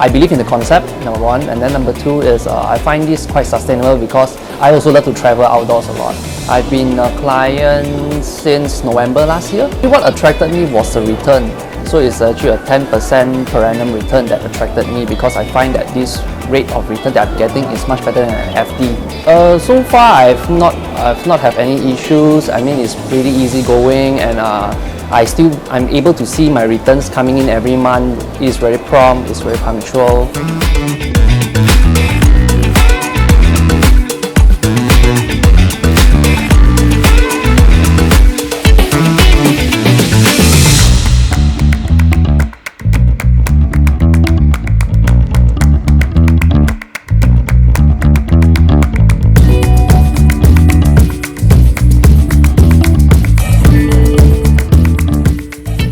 I believe in the concept, number one, and then number two is I find this quite sustainable because I also love to travel outdoors a lot. I've been a client since November last year. What attracted me was the return. So it's actually a 10% per annum return that attracted me because I find that this rate of return that I'm getting is much better than an FD. So far I've not have any issues. I mean, it's pretty easy going, and I'm able to see my returns coming in every month. It's very prompt, it's very punctual.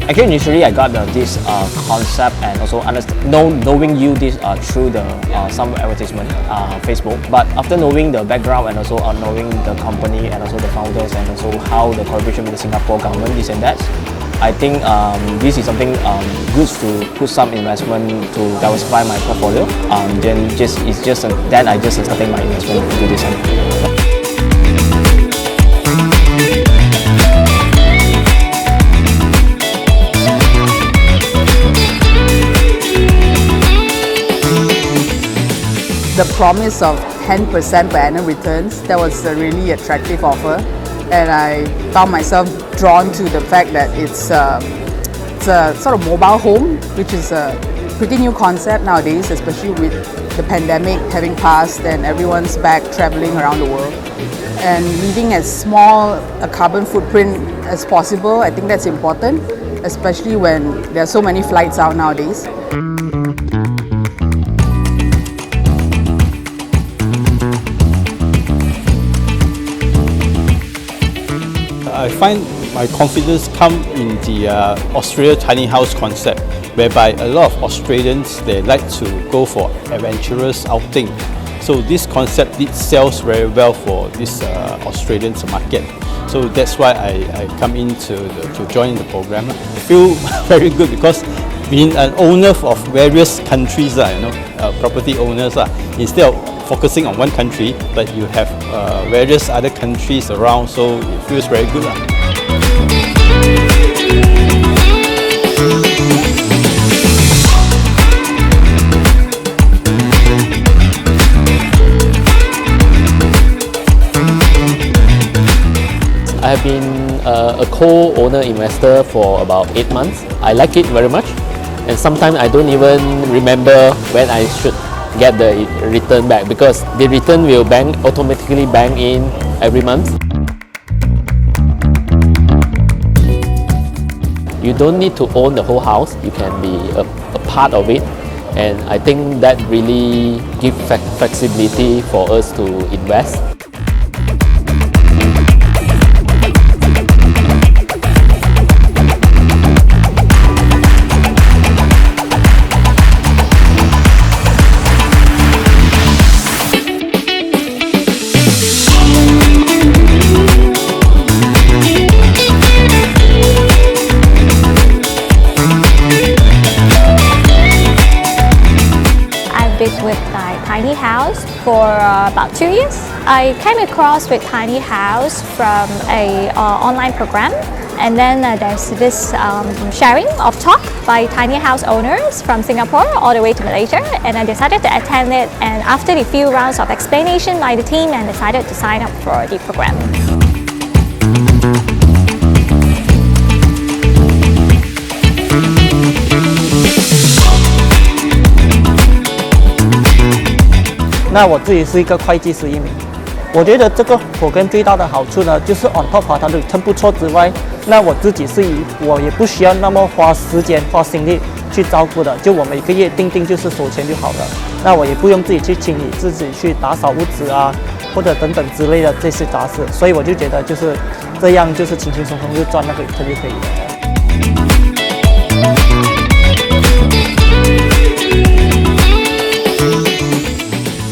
Actually, initially I got this concept and also knowing you this through the some advertisement, Facebook. But after knowing the background and also knowing the company and also the founders and also how the collaboration with the Singapore government, this and that, I think this is something good to put some investment to diversify my portfolio. Then then I just started my investment into this one. The promise of 10% per annum returns, that was a really attractive offer, and I found myself drawn to the fact that it's a sort of mobile home, which is a pretty new concept nowadays, especially with the pandemic having passed and everyone's back traveling around the world. And leaving as small a carbon footprint as possible, I think that's important, especially when there are so many flights out nowadays. I find my confidence come in the Australia tiny house concept, whereby a lot of Australians, they like to go for adventurous outing. So this concept sells very well for this Australian market. So that's why I come in to join the program. I feel very good because being an owner of various countries, property owners, instead of focusing on one country, but you have various other countries around, so it feels very good. I have been a co-owner investor for about 8 months. I like it very much, and sometimes I don't even remember when I should get the return back because the return will automatically bank in every month. You don't need to own the whole house, you can be a part of it, and I think that really gives flexibility for us to invest. With my tiny house for about 2 years. I came across with tiny house from a online program, and then there's this sharing of talk by tiny house owners from Singapore all the way to Malaysia, and I decided to attend it, and after the few rounds of explanation by the team, I decided to sign up for the program.那我自己是一个会计师一名，我觉得这个program最大的好处呢，就是 on top 它的return不错之外，那我自己我也不需要那么花时间花心力去照顾的，就我每个月定就是收钱就好了。那我也不用自己去清理，自己去打扫屋子啊，或者等等之类的这些杂事，所以我就觉得就是这样，就是轻轻松松就赚那个return就可以了。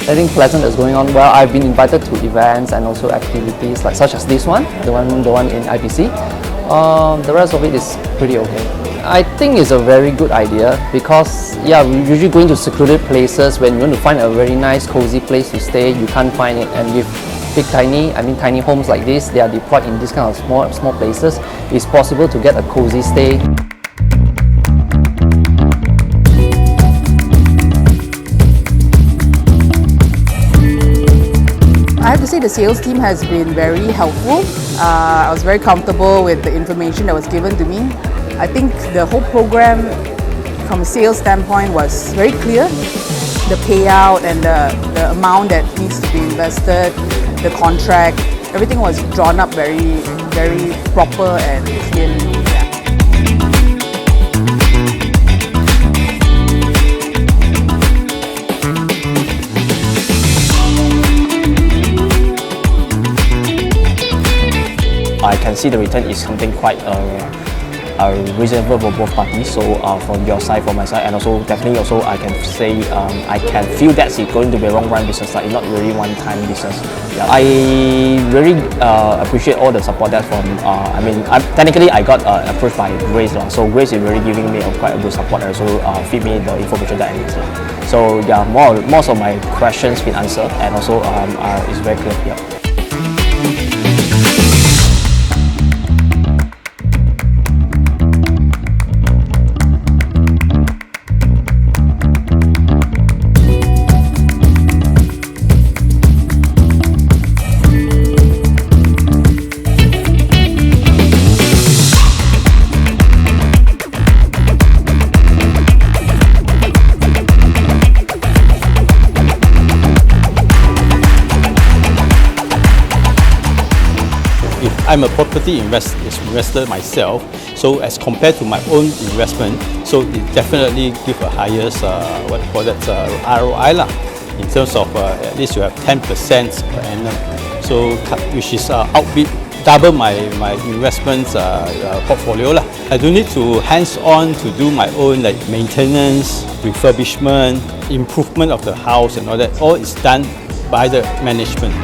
I think Pleasant is going on well. I've been invited to events and also activities such as this one, the one in IPC. The rest of it is pretty okay. I think it's a very good idea because yeah, we usually going to secluded places. When you want to find a very nice cozy place to stay, you can't find it. And with tiny homes like this, they are deployed in this kind of small places. It's possible to get a cozy stay. I have to say the sales team has been very helpful. I was very comfortable with the information that was given to me. I think the whole program from a sales standpoint was very clear. The payout and the amount that needs to be invested, the contract, everything was drawn up very, very proper and clearly. I can see the return is something quite reasonable for both parties. So from your side, from my side, and also definitely also I can say I can feel that it's going to be a long run business, like not really one time business. Yeah. I really appreciate all the support that from. Technically I got approached by Grace, so Grace is really giving me quite a good support and also feed me the information that I need. So yeah, most of my questions been answered and also it's very clear. Yeah. I'm a property investor myself, so as compared to my own investment, so it definitely give a highest ROI lah. In terms of at least you have 10% per annum, so which is double my investment portfolio lah. I don't need to hands-on to do my own like maintenance, refurbishment, improvement of the house and all that. All is done by the management.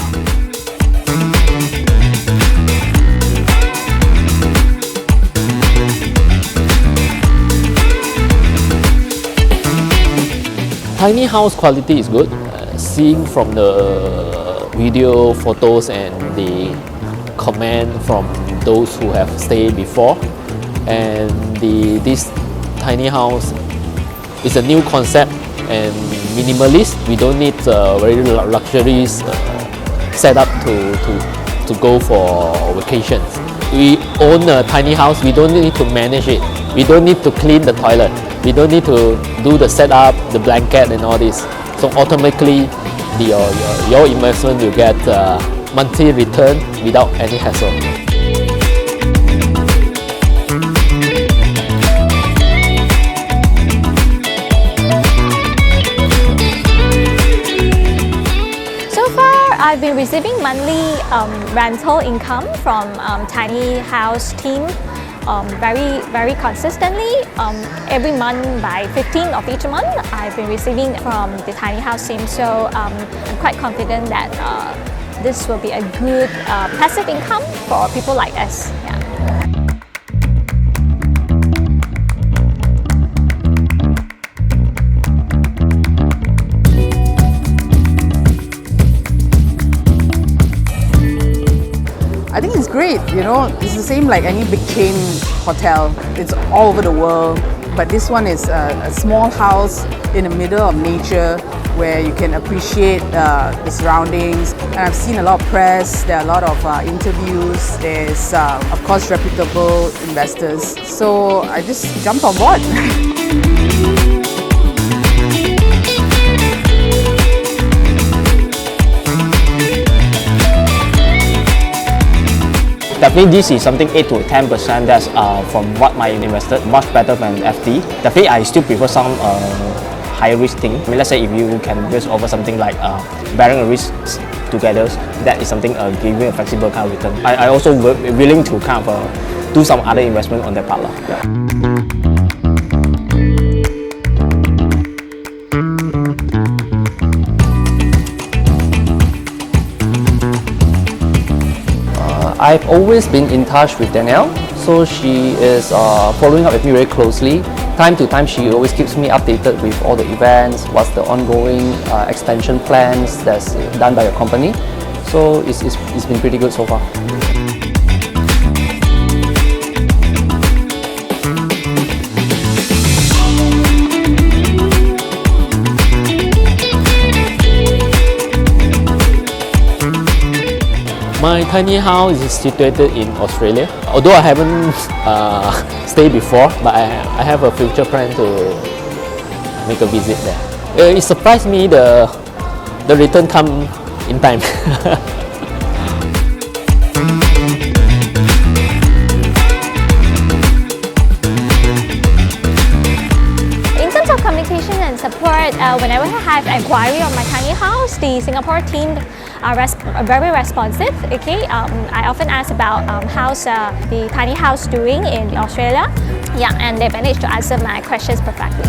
Tiny house quality is good. Seeing from the video, photos and the comment from those who have stayed before, and this tiny house is a new concept and minimalist. We don't need very luxurious setup to go for vacations. We own a tiny house. We don't need to manage it. We don't need to clean the toilet. We don't need to do the setup, the blanket and all this. So automatically your investment will get monthly return without any hassle. So far, I've been receiving monthly rental income from tiny house team. Very consistently. Every month by 15th of each month, I've been receiving from the tiny house team. So I'm quite confident that this will be a good passive income for people like us. Yeah. I think it's great, you know, it's the same like any big chain hotel. It's all over the world, but this one is a small house in the middle of nature where you can appreciate the surroundings. And I've seen a lot of press, there are a lot of interviews, there's of course reputable investors. So I just jumped on board. Definitely this is something 8 to 10% that's from what my invested, much better than FD. Definitely I still prefer some high risk thing. I mean, let's say if you can just offer something like bearing a risk together, that is something giving a flexible kind of return. I also willing to kind of do some other investment on that part. Yeah. I've always been in touch with Danielle, So she is following up with me very closely. Time to time, she always keeps me updated with all the events, what's the ongoing expansion plans that's done by your company. So it's been pretty good so far. My tiny house is situated in Australia. Although I haven't stayed before, but I have a future plan to make a visit there. It surprised me the return come in time. In terms of communication and support, whenever I have inquiry on my tiny house, the Singapore team are very responsive. Okay, I often ask about how's the tiny house doing in Australia. Yeah, and they managed to answer my questions perfectly.